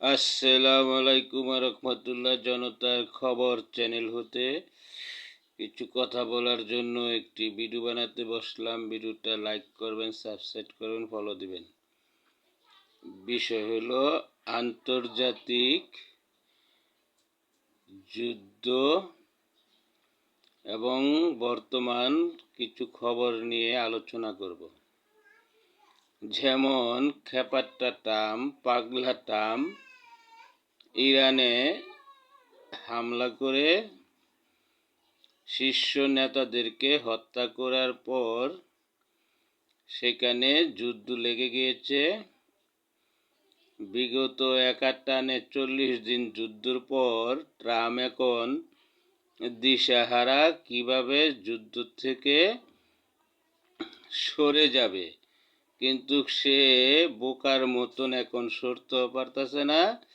আসসালামু আলাইকুম রহমতুল্লাহ। জনতার খবর চ্যানেল হতে কিছু কথা বলার জন্য একটি ভিডিও বানাতে বসলাম। ভিডিওটা লাইক করবেন, সাবস্ক্রাইব করবেন, ফলো দিবেন। বিষয় হলো আন্তর্জাতিক যুদ্ধ এবং বর্তমান কিছু খবর নিয়ে আলোচনা করব। যেমন খেপাট্টা ট্রাম্প, পাগলা ট্রাম্প ইরানে হামলা করে শীর্ষ নেতাদেরকে হত্যা করার পর সেখানে যুদ্ধ লেগে গিয়েছে। বিগত টানে 40 দিন যুদ্ধের পর ট্রাম্প এখন দিশাহারা, কিভাবে যুদ্ধ থেকে সরে যাবে, কিন্তু সে বোকার মতন এখন সরতেও পারতেছে না,